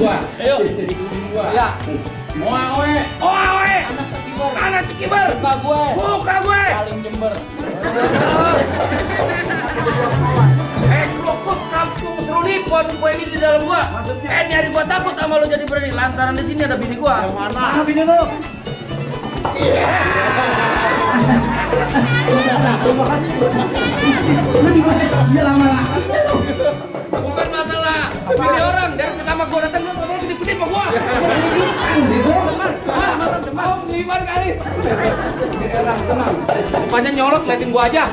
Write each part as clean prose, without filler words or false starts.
gua. Ayo. Ya. Oe. Anak Cikibar. Buka gue. Paling Jember. Klukut kampung Serunipon gue ini di dalam gua. Nyari gua takut sama lo jadi berani lantaran di sini ada bini gua. Yang mana? Bini lu. Bukan masalah bini orang dari pertama gua datang lu ngomong gede-gede sama gua. Mau gimana kali? Rupanya nyolot liatin gua aja.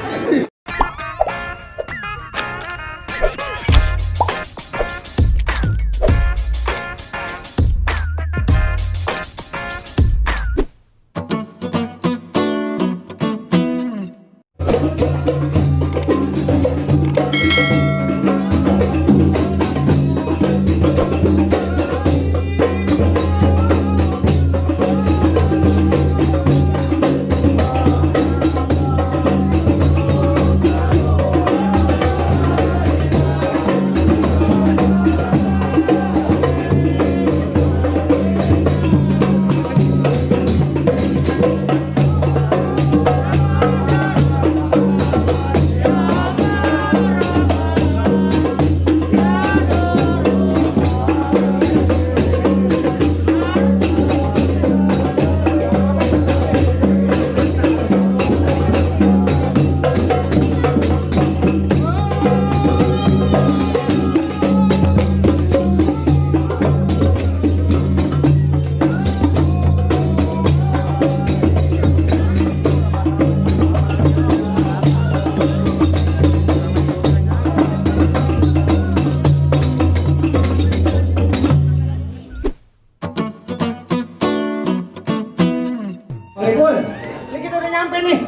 Ini kita udah nyampe nih.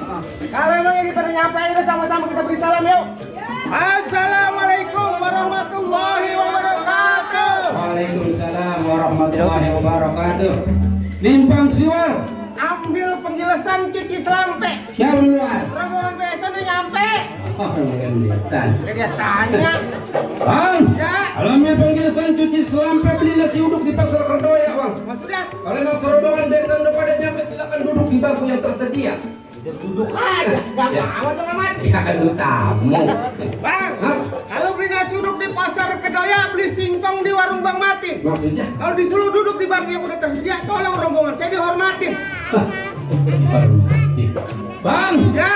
Kalau emangnya kita udah nyampe, ayo sama-sama kita beri salam yuk. Assalamualaikum warahmatullahi wabarakatuh. Waalaikumsalam warahmatullahi wabarakatuh. Limpang Siwal. Ambil penjelasan cuci selampe. Siapa luar? Rombongan biasa udah nyampe. Oh, kelihatan. Dia tanya. Bang, Ya. kalau ambil penjelasan cuci selampe beli nasi uduk di pasar Kerdoya, Bang. Maksudnya? Kalau emang rombongan biasa udah pada nyampe, silakan duduk di bangku yang tersedia. Duduk aja. Gak Ya. mau dong amat. Ya kan lu tamu. Bang, Hah? kalau beli nasi uduk di pasar Kedoya, beli singkong di warung Bang Matin. Maksudnya? Kalau disuruh duduk di bangku yang udah tersedia, tolong rombongan saya dihormatin. Bang, Ya.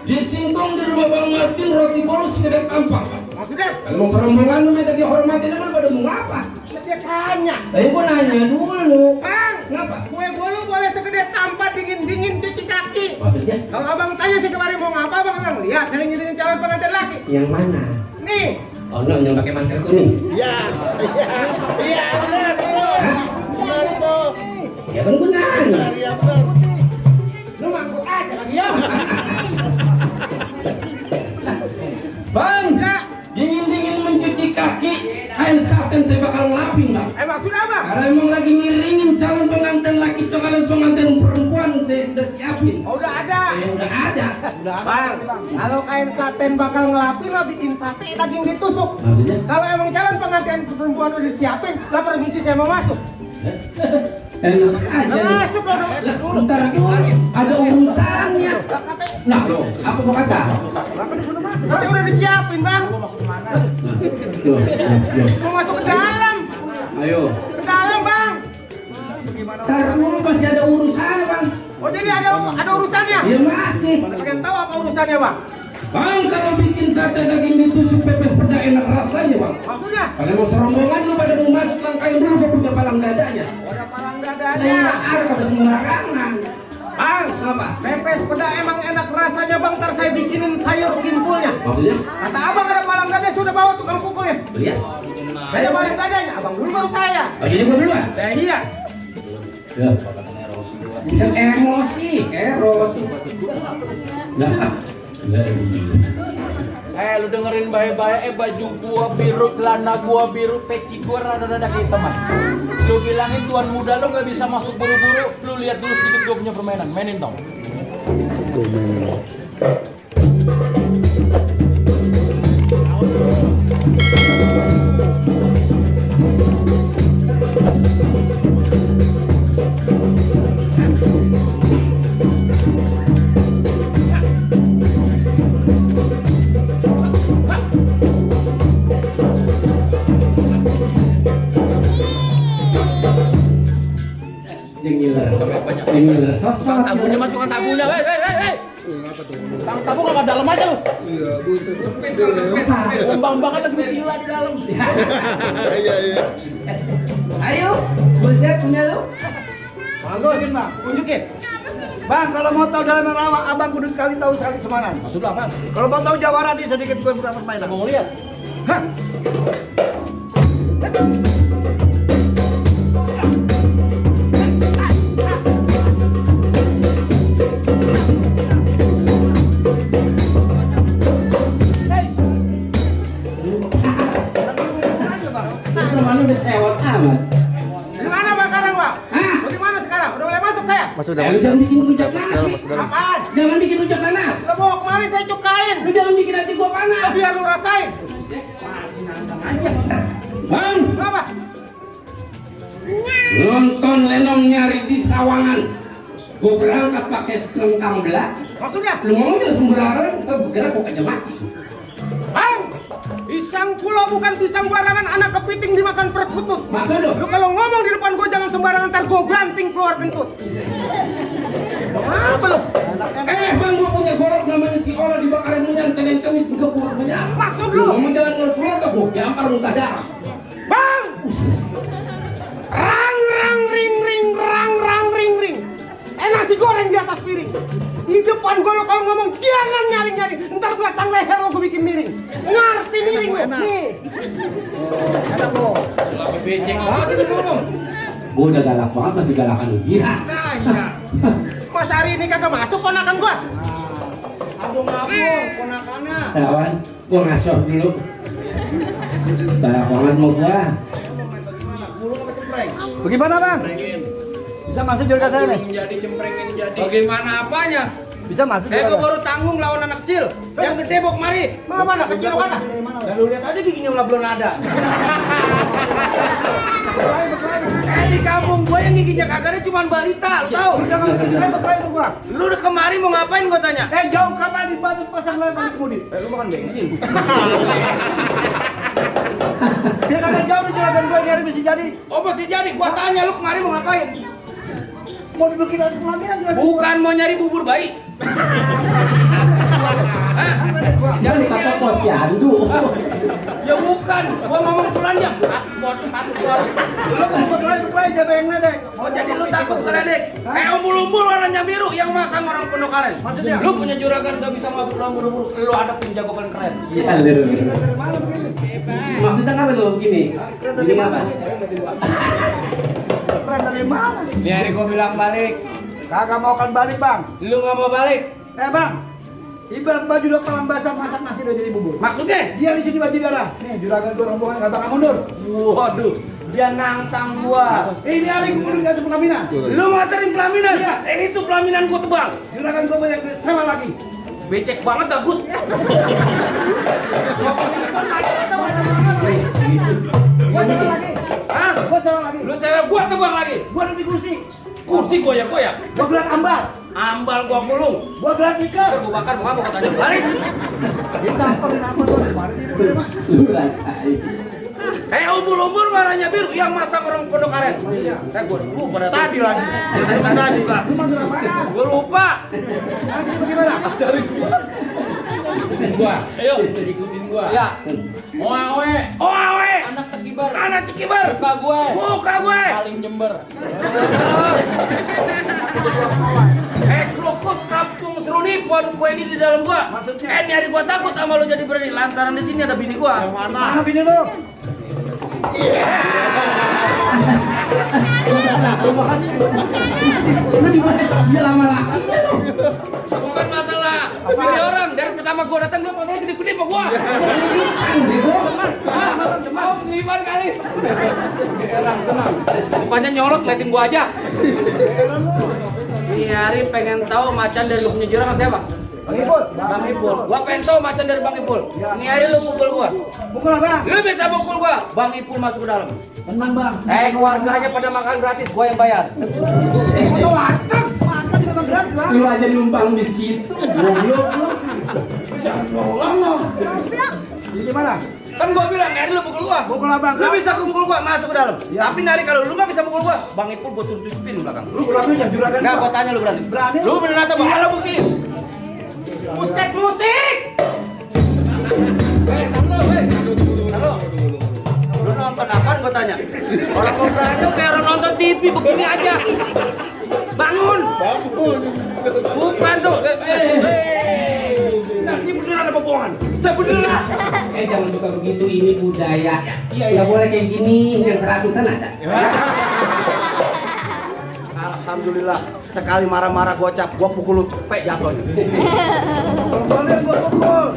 di singkong di rumah Bang Martin roti bolu sekedar tampang. Maksudnya? Kalau mau rombongan lu minta dihormatin, emang pada mau apa? Dia tanya. Tapi gua nanya dulu. Bang, Kenapa? kue bolu boleh segede tampat dingin-dingin cuci kaki. Maksudnya? Kalau abang tanya sih kemarin mau ngapa, abang akan lihat saya ngirimin calon pengantin laki. Yang mana? Nih. Oh, no, yang pakai masker kuning. Iya, benar, benar itu. Ya kan gua nanya. Iya benar. Lu mangkuk aja lagi ya. Bang, Ya. dingin-dingin mencuci kaki, kain satin saya bakal ngelapin, Bang. Maksud apa? Kalau emang lagi ngiringin calon pengantin laki, calon pengantin perempuan, saya sudah siapin. Oh, udah ada. Udah ada. Bang, kalau kain saten bakal ngelapin lo bikin sate daging ditusuk. Maksudnya? Kalau emang calon pengantin perempuan udah disiapin, lah permisi saya mau masuk. Enak aja. Lah, masuk lo dong. Lah, bentar lagi ada urusannya. Lah, katanya, Nah, apa mau kata? katanya udah disiapin bang. Tuh. Mau masuk ke dalam. Ayo. Ke dalam bang. Ntar dulu masih ada urusan, Bang. Oh jadi ada urusannya? Ya masih. Pengen tahu apa urusannya bang? Bang, kalau bikin sate daging ditusuk pepes peda enak rasanya, Bang. Maksudnya? Kalau mau serombongan lu pada mau masuk, langkain dulu gua punya palang dadanya. Ada palang Nah, dadanya. ada pada sembarangan. Bang, Apa? pepes peda emang enak rasanya bang. Ntar saya bikinin sayur kimpulnya. Maksudnya? Kata abang ada palang dada sudah bawa tukang pukulnya. Lihat. Ada palang dadanya. Abang dulu baru saya. Oh, jadi gua duluan. Iya. Ya. Bisa emosi. Nah. Lu dengerin baik-baik, baju gua biru, celana gua biru, peci gua rada-rada hitaman. Lu bilangin tuan muda lu gak bisa masuk buru-buru, lu lihat dulu sedikit gua punya permainan, mainin dong. Singiler. Banyak. Singiler. Tukang tabunya masukkan tabunya. Hei. Tukang tabu nggak dalam aja lu. Bang-bangan lagi bersila di dalam. Iya. Ayo, buset punya lu. Bagus, Bang. Tunjukin. Bang, kalau mau tahu dalam rawa, abang kudu sekali tahu sekali semanan. Maksud lu apa? Kalau mau tahu jawara di sedikit gue buka permainan. Mau lihat? Hah? Mana udah sewot amat. Gimana Bang sekarang, Bang? Hah? Bagaimana sekarang? Udah mulai masuk saya? Masuk Lu jangan bikin rujak panas. Apaan? Jangan bikin rujak panas. Lo bawa kemari saya cukain. Lu jangan bikin hati gua panas. Biar lu rasain. Bang, Apa? nonton Lenong nyari di Sawangan. Gua berangkat pakai lengkang belah. Maksudnya? Lu ngomongnya sembarangan, kita bergerak kok aja mati. Bang! Pisang pulau bukan pisang barangan, anak kepiting dimakan perkutut. Maksud lu? Lu kalau ngomong di depan gua jangan sembarangan, ntar gua ganting keluar kentut. Apa lu? Bang, gua punya golok namanya si Ola dibakarin munyan Senin Kamis 30 munyan. Maksud lu? Ngomong jalan ngurus-ngurus ke gua, diampar muka darah. Bang! Rang rang ring ring rang rang ring ring. Nasi goreng di atas piring. Di depan gua lo kalau ngomong jangan nyari-nyari. Ntar gua tang leher lo gua bikin miring. Ngerti miring lo? Nih. Enak lo. Lagi becek banget itu ngomong. Gua udah galak banget, masih galakan lu gila. Kaya. Mas hari ini kagak masuk ponakan gua. Ngabung, ponakannya. Kawan, gua ngasor dulu. Galak banget mau gua. Bagaimana bang? Bisa masuk jurga saya nih? Jadi cemprengin jadi. Bagaimana apanya? Bisa masuk Gue jurga. baru tanggung lawan anak kecil. Yang gede bawa kemari. Mana kecil mana? Ya lu lihat aja giginya nggak belum ada. Di kampung gue yang giginya kagak ada cuma balita, lu tahu? Jangan berkelahi berkelahi gua. Lu udah kemari mau ngapain gue tanya? Jauh kapan di batu pasang lagi kemudi? Lu makan bensin. Dia kagak jauh di juragan gua nyari bisa jadi. Oh masih jadi, gua tanya lu kemari mau ngapain? Mau dibikin aja pelaminan juga. Bukan mau nyari bubur bayi. Hah? Jangan kata posyandu. Ya bukan, gua ngomong pelannya. Lu mau berkelahi jaga yang ledek. Oh jadi lu takut keledek? Umbul-umbul warnanya biru yang masang orang Pondok Aren. Maksudnya? Lu punya juragan gak bisa masuk dalam buru-buru. Lu ada penjago paling keren. Iya, lu. Dari mana begini? Maksudnya apa lu gini? Gini apa? Keren dari mana? Ini hari gua bilang balik. Kagak mau kan balik bang. Lu gak mau balik? Bang. Ibarat baju udah pelang basah masak nasi udah jadi bubur. Maksudnya? Dia di sini baju darah. Nih juragan gua rombongan kata kamu mundur. Waduh, dia nantang gua. Ini hari gua kudu ngasih pelaminan. Lu mau ngaterin pelaminan? Iya. Itu pelaminan gua tebal. Juragan gua banyak duit, sama lagi. Becek banget dah Gus. Gua sama lagi. Hah? Gua sama lagi. Lu sewa gua tebang lagi. Gua duduk di kursi. Kursi goyak-goyak. Gua gelat ambal. Ambal gua gulung. Gua gelat ikan. Ntar gua bakar mau apa katanya balik. Ditampar di apa tuh? Kemarin di mana mah? Lu rasain. Umbul-umbul warnanya biru yang masang orang Pondok Aren. Gua lupa pada Tadi lagi. Tadi. Lu mau apaan? Gua lupa. Tadi bagaimana? Cari Gua. Ayo, ikutin gua. Ya. Oe. Oh, awe. Anak kekibar. Anak cekibar. Muka gue. Muka gue. Paling Jember. Krukut kampung serunipon kue ini di dalam gua. Maksudnya? Ini hari gua takut sama lu jadi berani lantaran di sini ada bini gua. Mana bini lu? Lu di mana dia lama-lama? Bukan masalah. Bini orang dari pertama gua datang lu pakai gede-gede sama gua. Mau ngelipan kali. Bukannya nyolot liatin gua aja. Ini hari pengen tahu macan dari lu punya juragan siapa? Bang Ipul. Bang Ipul. Gua pengen tahu macan dari Bang Ipul. Ini hari lu pukul gua. Pukul apa? Lu bisa pukul gua. Bang Ipul masuk ke dalam. Tenang bang. Keluarganya pada makan gratis, gua yang bayar. Foto warteg. Makan juga bang gratis bang. Lu aja numpang di situ. Goblok lu. Jangan nolong lo. Jadi gimana? Kan gua bilang, lu pukul gua. Pukul abang. Lu bisa pukul gua masuk ke dalam. Tapi nari kalau lu nggak bisa pukul gua, Bang Ipul gua suruh cuci piring belakang. Lu berani ya juragan? Nggak, gua tanya lu berani. Berani? Lu bener atau bang? Lu bukti. Musik musik. Halo. Lu nonton apaan gua tanya? Orang gua berantem kayak orang nonton TV begini aja. Bangun. Bukan tuh. Nah, ini beneran apa bohongan? Saya beneran. Jangan suka begitu, ini budaya. Nggak boleh kayak gini, yang 100-an ada. Alhamdulillah, sekali marah-marah gocap, gua pukul lu cepet jatuh. Boleh gua pukul.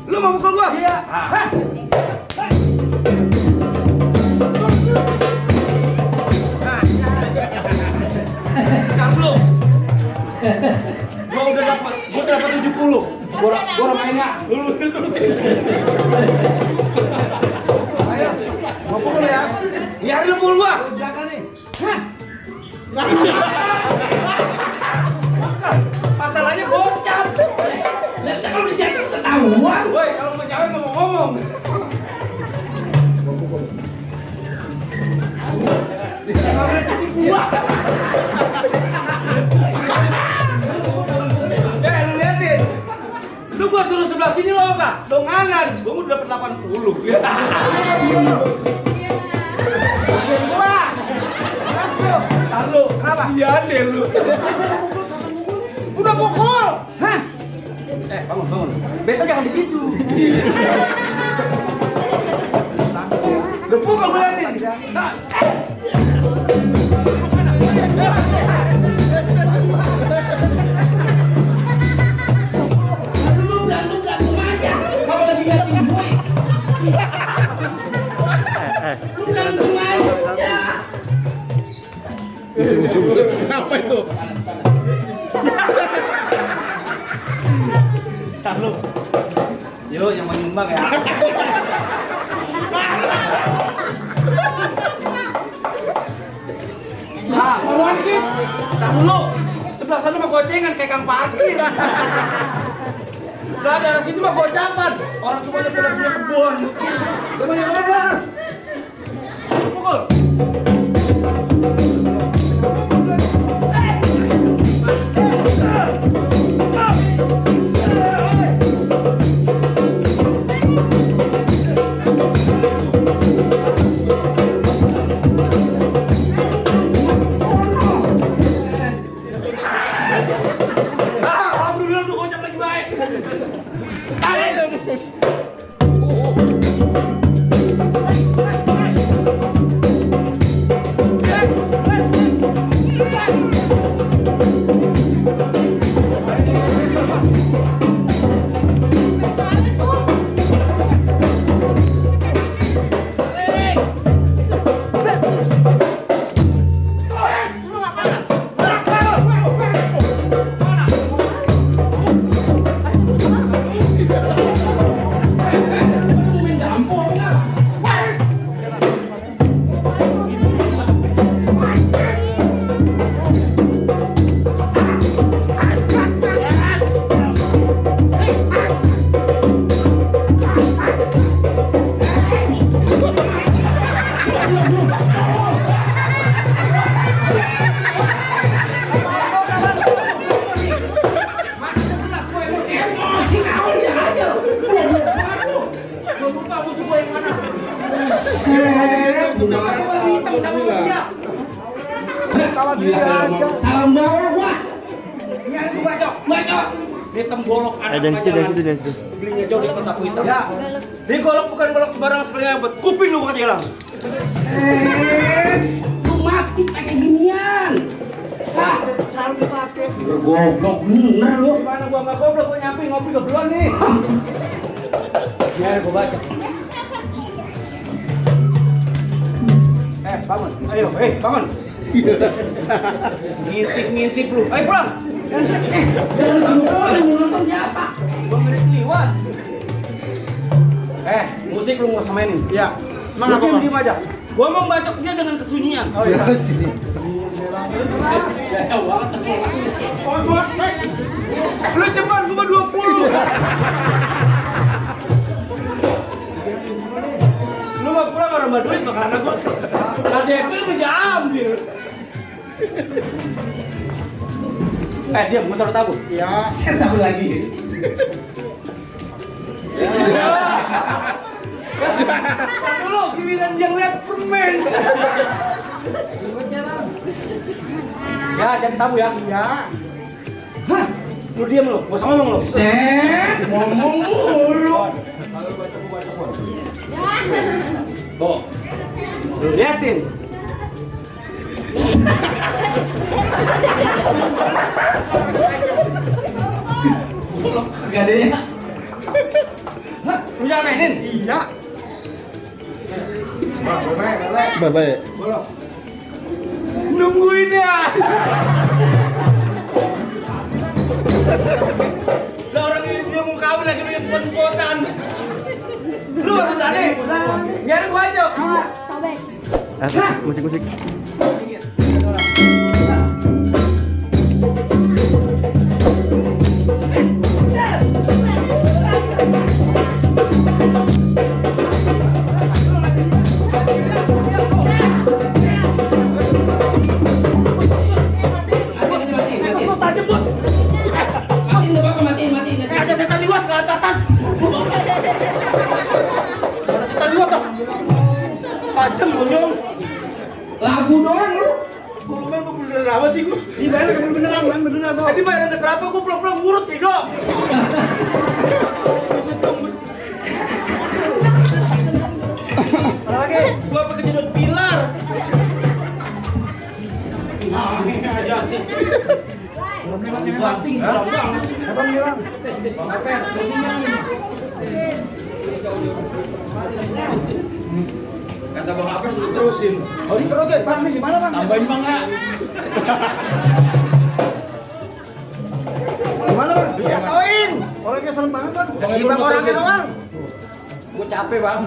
Lu mau pukul gua? Iya. Hah? Lu. Gua udah dapat 70. Gua mainnya. Lu terusin. Ayo. Mau pukul ya? Biar lu pukul gua. Belakang nih. Masalahnya gocap. Lah, kalau dijatuh ketahuan. Woi, kalau mau jawab mau ngomong. Lu liatin. Lu gua suruh sebelah sini lo enggak? Donganan. Gua udah dapat 80. Halo, kenapa? Sian deh lu. Udah pukul. Hah? Bangun. Beta jangan di situ. Udah pukul gue liatin. Nah. Lu berantem aja. Kalau lagi liatin gue. Lu berantem aja. Apa itu? Halo. Yo, yang mau nyumbang ya. Nah, Korban dikit. tahan dulu. Sebelah sana mah gocengan kayak kang parkir. Udah ada sini mah gocapan. Orang semuanya pada punya kebun. Coba yang mana? Pukul. Alhamdulillah tuh gocap lagi baik. Main gampang lah. Emosi kau dia aja. Gua lupa musuh gua yang mana. Hitam sama dia. Salam bawa gua. Ini ada gua bacok. Hitam golok anak aja. Belinya jauh di kotaku hitam. Ya. Ini golok bukan golok sembarangan sekali buat kuping lu bukan hilang. Lu mati pakai ginian. Hah? Harus dipakai. Goblok bener lu. Gimana gua nggak goblok, gua nyampe ngopi kebeluan nih. Biar gua baca. Bangun. Ayo, bangun. Ngintip lu. Ayo pulang. Jangan lupa yang nonton siapa? Gua ngeri keliwat. Musik lu nggak usah mainin. Ya. Lu diem aja. Gua mau bacok dia dengan kesunyian. Oh iya sini. Lu cepat cuma 20. gua pulang orang berduit bakalan aku. ADP bisa ambil. Diam, gua suruh tabung. Iya. Saya tahu lagi. Dulu giliran yang lihat permen. Ya, jadi tabu ya. Iya. Hah? Lu diam lu, gua sama ngomong lu. Set, ngomong mulu. Tuh. Lu liatin. Gak ada ya. Hah? Lu jangan mainin. Iya. Bye-bye. Nungguin ya. Lah orang ini dia mau kawin lagi lu yang pot-potan. Lu maksud tadi? Biar gua aja. Musik-musik. Lu tajam bos. Matiin tuh Bapak, matiin. Ada setan liwat ke atasan. Ada setan liwat dong. Tajam monyong. Labu doang lu. Kalau main gua beneran amat sih gua. Dibayar kamu beneran tuh. Dibayar ada berapa gua pulang-pulang ngurut pido. Lagi. Gua pakai jedot pilar. Nah, ini aja. Banting banget. Siapa bilang? Kata Bang Apes lu terusin. Oh, diterusin. Bang, ini gimana, Bang? Tambahin Bang ya. Gimana, Bang? Jatoin. Orangnya serem banget, Bang. Bang, Gimana Ibnu orangnya terusin. doang? Gua capek Bang.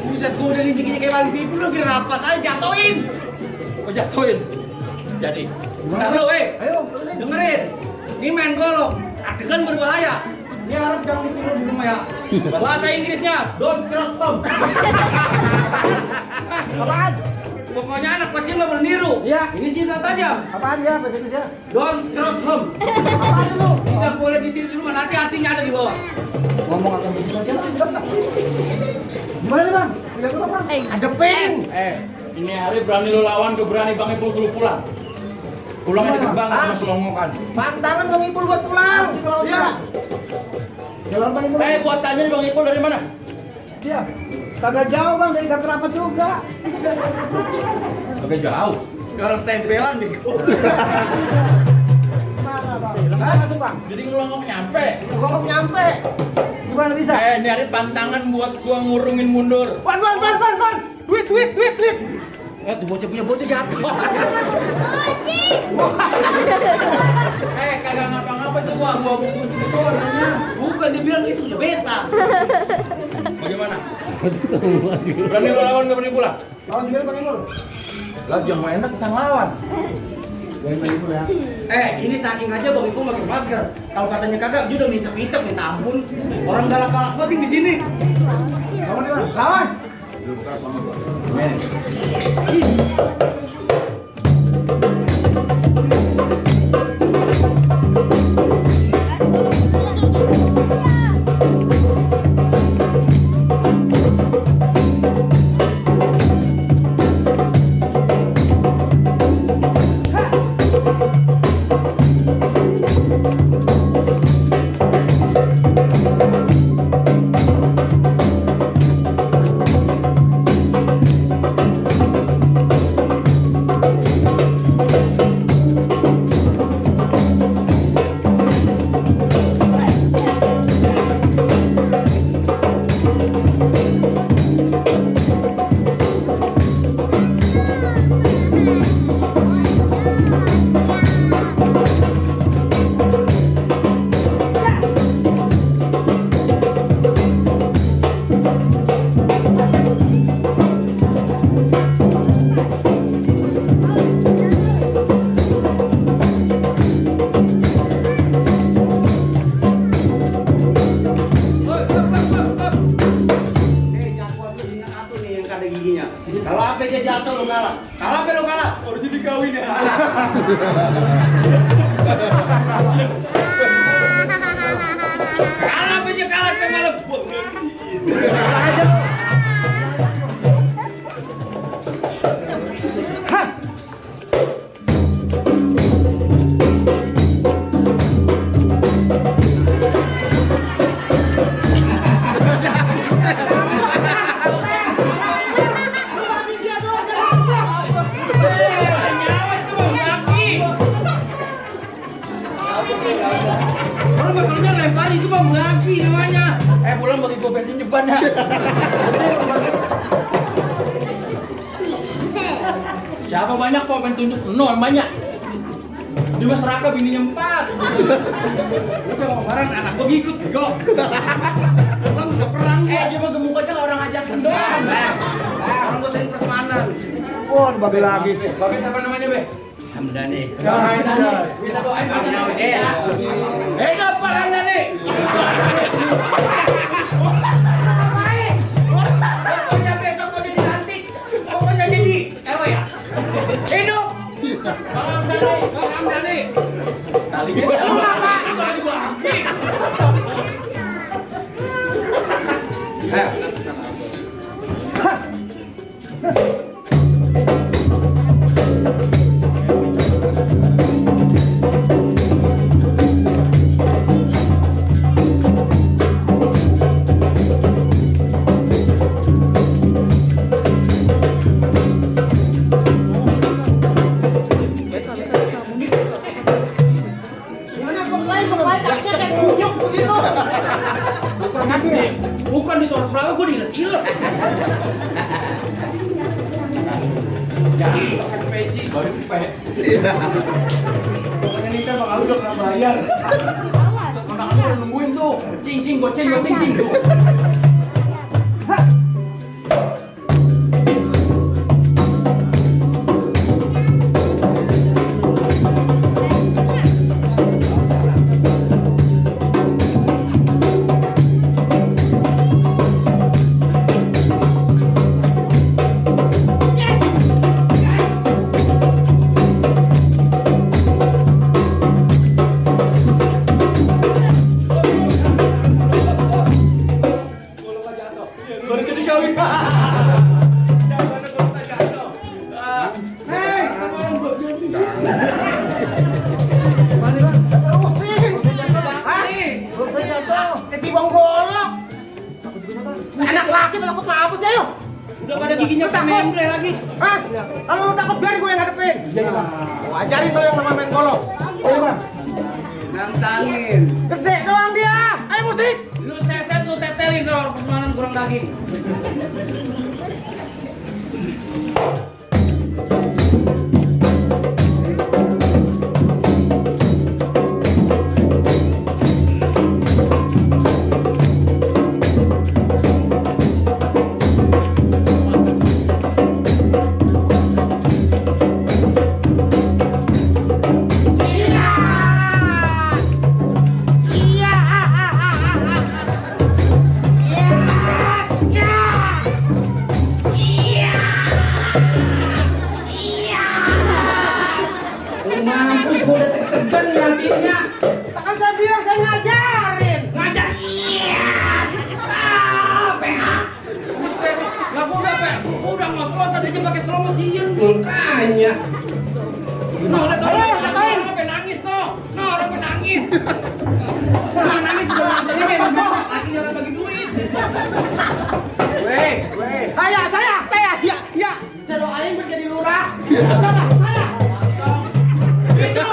Buset, gua udah injek-injek kayak balik pipi lu lagi rapat aja jatoin. Gua jatuhin. Jadi. Bentar lu, Ayo, dengerin. Ini main golok. Adegan berbahaya. Ini harap jangan ditiru di rumah ya. Bahasa Inggrisnya, don't cross tom. apaan? Pokoknya anak kecil nggak boleh niru. Iya. Ini cinta aja. Apaan ya bahasa Indonesia? Don't cross home. Apaan itu? Tidak boleh ditiru di rumah. Nanti artinya ada di bawah. Ngomong akan begitu aja. Gimana nih, Bang? Tidak apa, Bang? Ada ping. Ini hari berani lu lawan, gua berani Bang Ipul suruh pulang. Pulangnya deket banget sama Selongokan. Pantangan Bang Ipul buat pulang. Iya. Jalan Bang Ipul. Gua tanya nih Bang Ipul dari mana? Iya. Kagak jauh, Bang, dari Gang Kerapat juga. Oke jauh. Orang stempelan bego. Mana, Bang? Masuk, Bang. Jadi ngelongok nyampe. Kok nyampe? Gimana bisa? Ini hari pantangan buat gua ngurungin mundur. Ban. Duit. Tuh bocah punya bocah jatuh. Kagak ngapa-ngapa tuh gua butuh itu orangnya. Bukan dibilang itu punya beta. Bagaimana? Berani lu lawan gak berani pulang? Lawan gimana, Bang Ipul? Lah jangan enak kita ngelawan. Dari Bang Ipul ya. Ini saking aja Bang Ipul pakai masker. Kalau katanya kagak, dia udah ngisap-ngisap minta ampun. Orang galak-galak banget di sini. Lawan di mana? Lawan. giginya. Kalau apa dia jatuh lu kalah. Kalau apa lu kalah? Harus jadi kawin ya. Kalau apa dia kalah sama lu? Kalau bakalnya lempar itu bang lagi namanya. Pulang bagi gue bensin jeban ya. Siapa banyak kok main tunjuk? Nol banyak. Di masyarakat bininya 4. Lu kalau kemarin anak gua ngikut go. Bang bisa perang gua. Dia mah gemuk aja orang ajakin doang. Orang gua sering prasmanan. Oh, babi lagi. Babi siapa namanya, Be? Hamdani. Bisa doain baginya Ode ya. Hidup Pak Hamdani. Pokoknya besok gua jadi cantik. Pokoknya jadi apa ya? Hidup. Bang Hamdani, Bang Hamdani. Kali gitu. Kali gua ambil. Bukan di Torres Bravo, gue diiles-iles. Jangan pakai peci. Baru pe. Pokoknya Nita Bang Aldo udah pernah bayar. Anak-anak udah nungguin tuh. Cing, goceng tuh. Baru jadi kawin. Jangan gua tak jatuh. Hei, kemarin gua jadi. Terusin. Ketimbang golok. Anak laki takut apa sih ayo? Udah pada giginya memble lagi. Hah? Kalau lu takut biar gue yang ngadepin. Gua ajarin tuh yang nama main golok. Ayo bang. Nantangin. Gede doang dia. Ayo musik. Lu seset, lu tetelin kalau permanen kurang daging. Mampus, gue udah tekan nyampingnya. Kan saya bilang saya ngajarin. Ngajar. Iya. PA. Buset, lah gua udah ngos-ngosan aja pakai slow motion. Makanya. No, lihat Ayo, orang ngapain? apa nangis no. No, orang penangis. Orang nangis juga nontonnya memang lagi jalan bagi duit. Weh. Saya. Ya. Saya doain biar jadi lurah. Coba, saya. Hidup.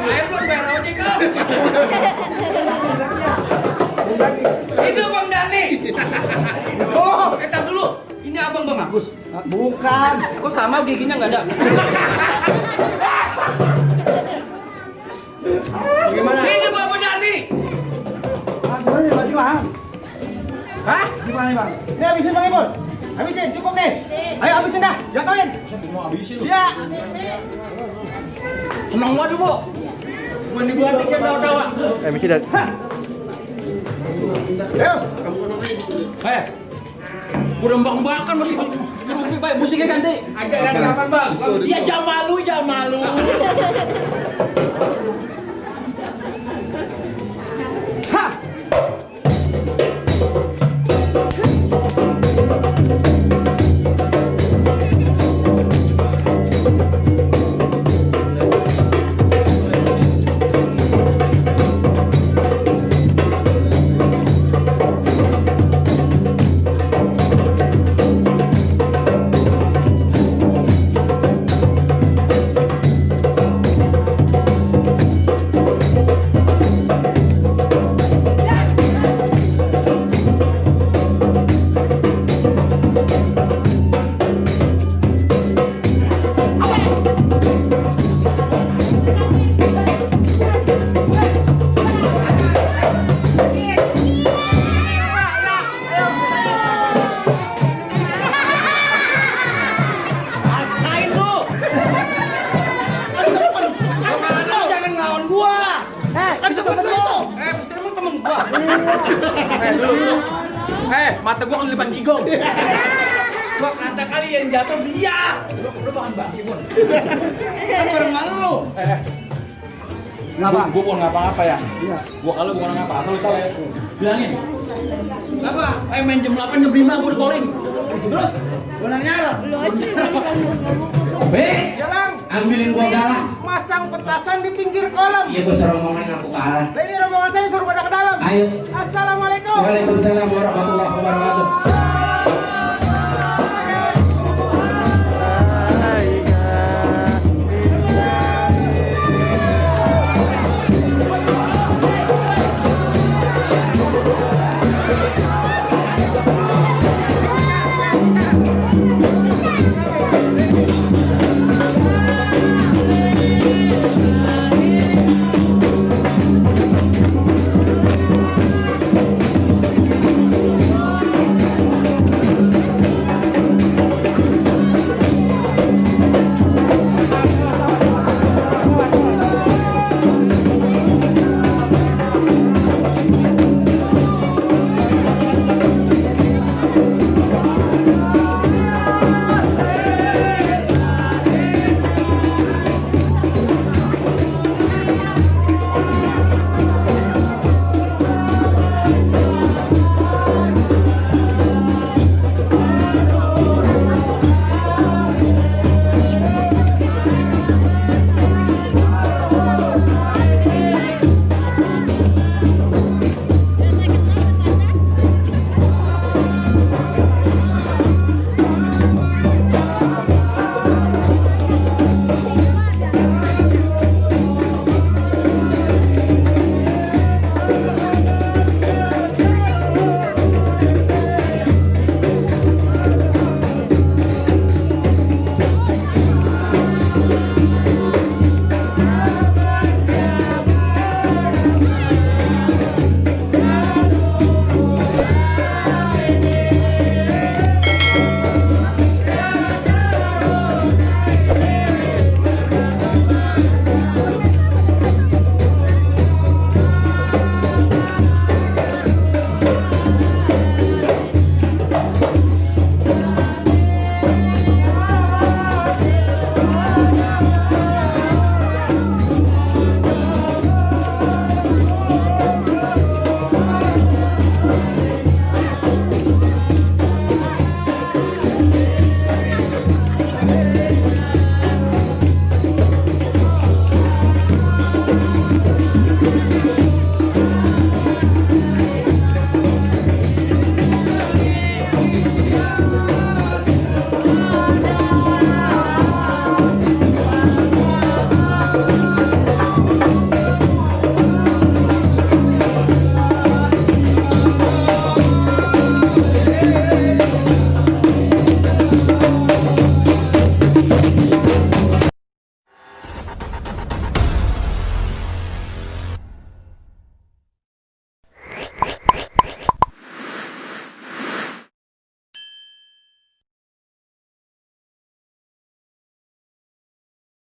Ayo belum bayar ojek kau. Hidup Bang Dani. Oh, tar dulu. Ini abang Bang Agus. Bukan. Kok sama giginya nggak ada? Bagaimana? Hidup Bang Dani. Gimana nih baju lahang? Hah? Gimana nih bang? Ini habisin bang Ibul. Habisin, cukup nih. Ayo habisin dah, jatuhin. Mau habisin lu. Iya. Senang banget, Bu. Mandi buatinya dawa-dawa. Mesti dah. Ayo. Udah mbak-mbakan masih lebih baik musiknya ganti. Ada ganti kapan bang? Dia jam malu. Rasain lu. Jangan ngelawan gua. Kan temen lu. Buset emang temen gua. Dulu. Mata gua kelipan jigong. Gua kata kali yang jatuh dia. Lu makan baki pun. Kan bareng sama lu. Kenapa? Gua bukan ngapa-ngapa ya. Iya. Gua kalau bukan ngapa, asal lu tahu. Bilangin. Kenapa? Main jam 8 jam 5 gua di calling. Terus gua nanya Lu aja ngomong. Be, Ya bang, ambilin gua galah. masang petasan di pinggir kolam. Iya gua suruh ngomongin aku kalah. Lah ini rombongan saya suruh pada ke dalam. Ayo. Assalamualaikum. Waalaikumsalam warahmatullahi wabarakatuh.